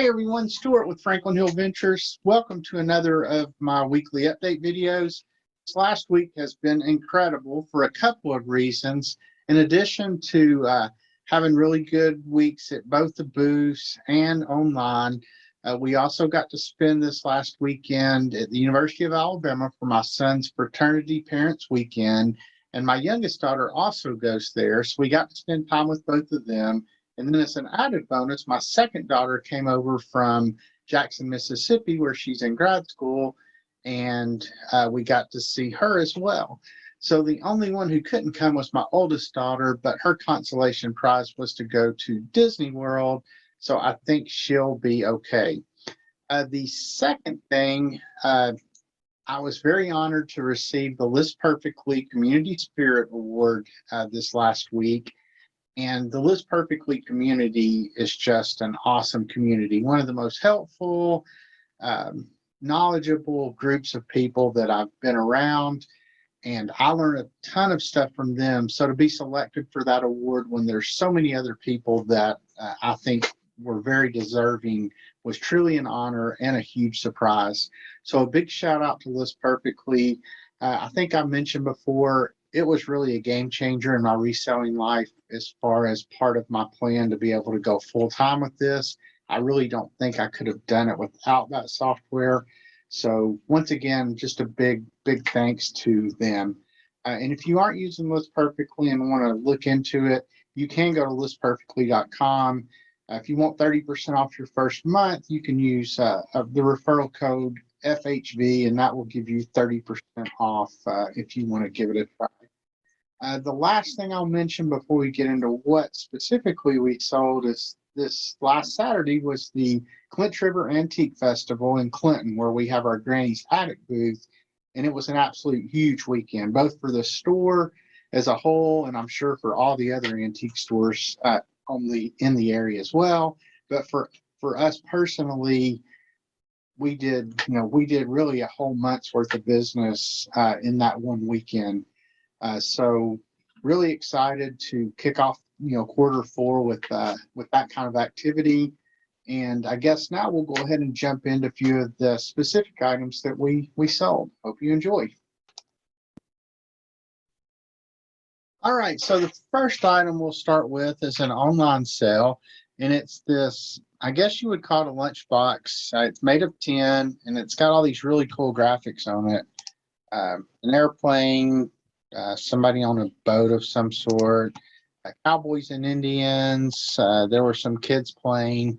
Hey everyone, Stuart with Franklin Hill Ventures. Welcome to another of my weekly update videos. This last week has been incredible for a couple of reasons. In addition to having really good weeks at both the booths and online, we also got to spend this last weekend at the University of Alabama for my son's fraternity parents weekend. And my youngest daughter also goes there, so we got to spend time with both of them. And then as an added bonus, my second daughter came over from Jackson, Mississippi, where she's in grad school, and we got to see her as well. So the only one who couldn't come was my oldest daughter, but her consolation prize was to go to Disney World, so I think she'll be okay. The second thing, I was very honored to receive the List Perfectly Community Spirit Award this last week. And the List Perfectly community is just an awesome community. One of the most helpful, knowledgeable groups of people that I've been around. And I learned a ton of stuff from them. So to be selected for that award when there's so many other people that I think were very deserving was truly an honor and a huge surprise. So a big shout out to List Perfectly. I think I mentioned before, it was really a game changer in my reselling life as far as part of my plan to be able to go full time with this. I really don't think I could have done it without that software. So once again, just a big thanks to them. And if you aren't using List Perfectly and want to look into it, you can go to listperfectly.com. If you want 30% off your first month, you can use the referral code FHV, and that will give you 30% off if you want to give it a try. The last thing I'll mention before we get into what specifically we sold is this last Saturday was the Clinch River Antique Festival in Clinton, where we have our Granny's Attic booth, and it was an absolute huge weekend, both for the store as a whole, and I'm sure for all the other antique stores in the area as well. But for us personally, we did really a whole month's worth of business in that one weekend. So really excited to kick off, quarter four with that kind of activity. And I guess now we'll go ahead and jump into a few of the specific items that we sold. Hope you enjoy. All right, so the first item we'll start with is an online sale, and it's this, I guess you would call it a lunchbox. It's made of tin, and it's got all these really cool graphics on it. An airplane, somebody on a boat of some sort, cowboys and Indians. There were some kids playing.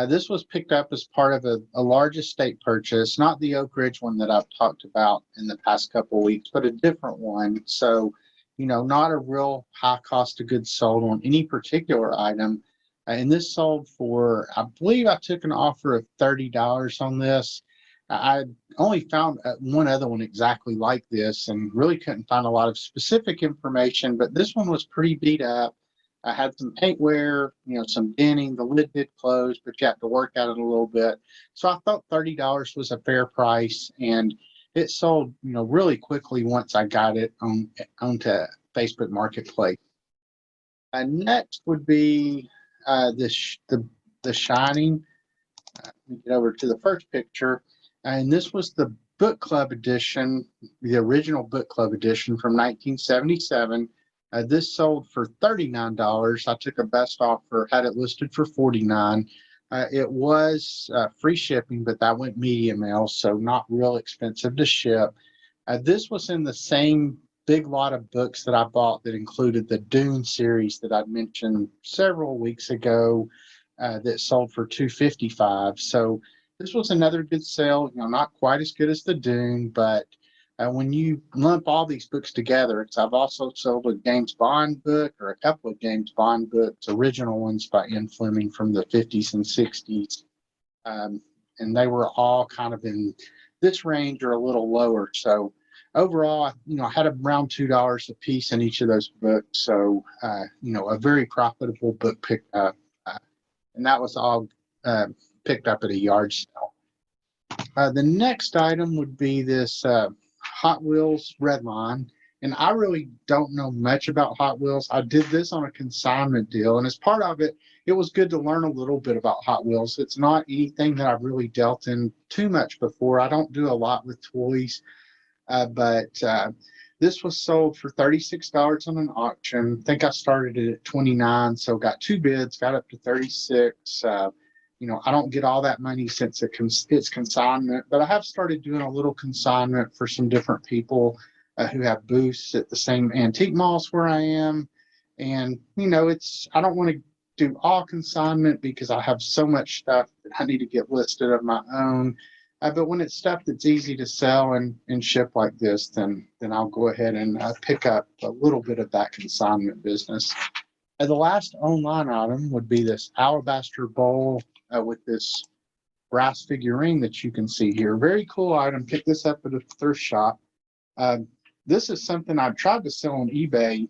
This was picked up as part of a large estate purchase, not the Oak Ridge one that I've talked about in the past couple of weeks, but a different one. So, not a real high cost of goods sold on any particular item. And this sold for, I believe I took an offer of $30 on this. I only found one other one exactly like this and really couldn't find a lot of specific information, but this one was pretty beat up. I had some paint wear, some denting. The lid did close, but you have to work at it a little bit. So I thought $30 was a fair price, and it sold, really quickly once I got it onto Facebook Marketplace. Next would be the Shining. Let me get over to the first picture. And this was the book club edition, the original book club edition from 1977. This sold for $39. I took a best offer, had it listed for $49. It was free shipping, but that went media mail, so not real expensive to ship. This was in the same big lot of books that I bought that included the Dune series that I'd mentioned several weeks ago that sold for $255. So this was another good sale, not quite as good as the Dune, but when you lump all these books together, I've also sold a James Bond book, or a couple of James Bond books, original ones by Ian Fleming from the 50s and 60s. And they were all kind of in this range or a little lower. So overall, I had around $2 a piece in each of those books. So, a very profitable book picked up. And that was all picked up at a yard sale. The next item would be this Hot Wheels Redline, And I really don't know much about Hot Wheels. I did this on a consignment deal, and as part of it, it was good to learn a little bit about Hot Wheels. It's not anything that I've really dealt in too much before. I don't do a lot with toys, but this was sold for $36 on an auction. I think I started it at 29, so got two bids, got up to 36. I don't get all that money since it's consignment, but I have started doing a little consignment for some different people who have booths at the same antique malls where I am. And, I don't want to do all consignment because I have so much stuff that I need to get listed of my own. But when it's stuff that's easy to sell and ship like this, then I'll go ahead and pick up a little bit of that consignment business. The last online item would be this alabaster bowl with this brass figurine that you can see here. Very cool item. Picked this up at a thrift shop. This is something I've tried to sell on eBay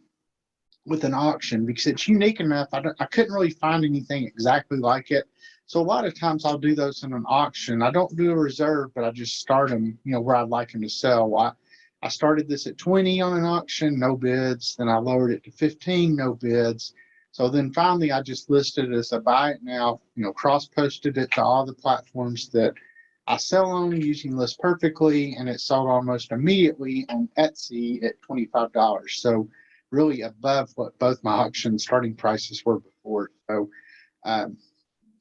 with an auction because it's unique enough. I couldn't really find anything exactly like it. So a lot of times I'll do those in an auction. I don't do a reserve, but I just start them, where I'd like them to sell. I started this at 20 on an auction, no bids. Then I lowered it to 15, no bids. So then finally I just listed it as a buy it now, cross-posted it to all the platforms that I sell on using List Perfectly, and it sold almost immediately on Etsy at $25. So really above what both my auction starting prices were before. So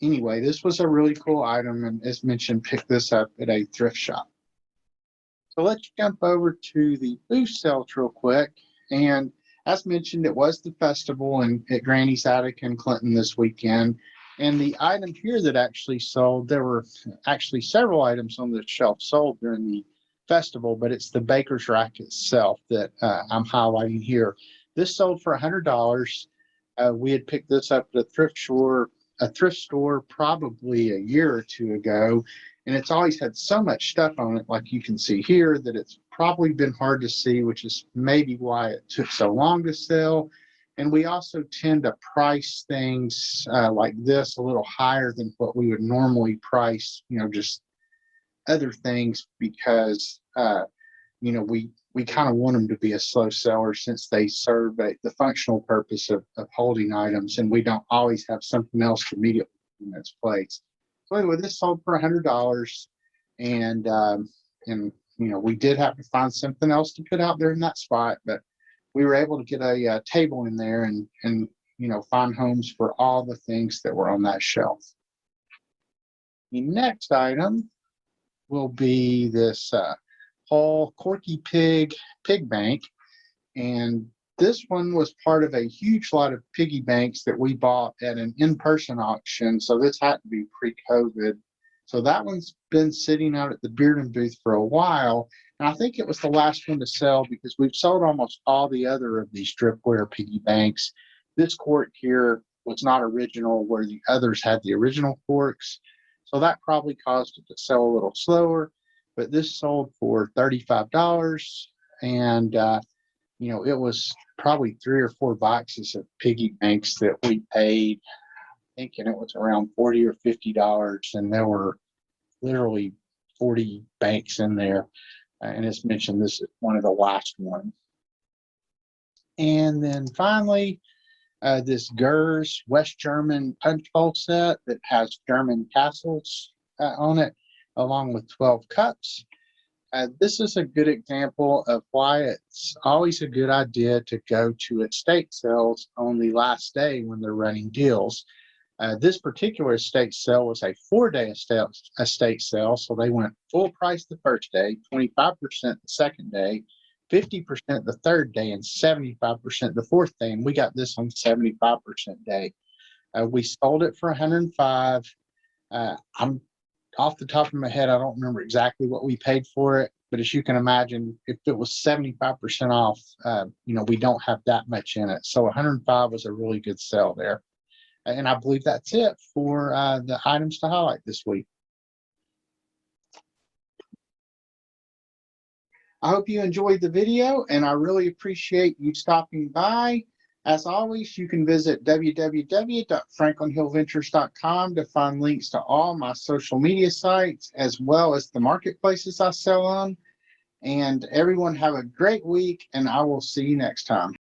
anyway, this was a really cool item, and as mentioned, picked this up at a thrift shop. So let's jump over to the booth sales real quick. And as mentioned, it was the festival at Granny's Attic in Clinton this weekend. And the item here that actually sold, there were actually several items on the shelf sold during the festival, but it's the baker's rack itself that I'm highlighting here. This sold for $100. We had picked this up at a thrift store probably a year or two ago, and it's always had so much stuff on it, like you can see here, that it's probably been hard to see, which is maybe why it took so long to sell. And we also tend to price things like this a little higher than what we would normally price, just other things, because we kind of want them to be a slow seller since they serve the functional purpose of holding items, and we don't always have something else immediately in its place. So anyway, this sold for $100, and we did have to find something else to put out there in that spot, but we were able to get a table in there and find homes for all the things that were on that shelf. The next item will be this Paul Corky Pig bank, and this one was part of a huge lot of piggy banks that we bought at an in-person auction. So this had to be pre-COVID. So that one's been sitting out at the Bearden booth for a while, and I think it was the last one to sell because we've sold almost all the other of these stripware piggy banks. This cork here was not original, where the others had the original corks. So that probably caused it to sell a little slower, but this sold for $35, and it was probably 3 or 4 boxes of piggy banks that we paid, thinking it was around $40 or $50, and there were literally 40 banks in there. And as mentioned, this is one of the last ones. And then finally, this Gers West German punch bowl set that has German castles on it, along with 12 cups. This is a good example of why it's always a good idea to go to estate sales on the last day when they're running deals. This particular estate sale was a 4-day estate sale, so they went full price the first day, 25% the second day, 50% the third day, and 75% the fourth day. And we got this on 75% day. We sold it for $105. I'm off the top of my head, I don't remember exactly what we paid for it, but as you can imagine, if it was 75% off, we don't have that much in it. So 105 was a really good sale there. And I believe that's it for the items to highlight this week. I hope you enjoyed the video, and I really appreciate you stopping by. As always, you can visit www.franklinhillventures.com to find links to all my social media sites, as well as the marketplaces I sell on. And everyone have a great week, and I will see you next time.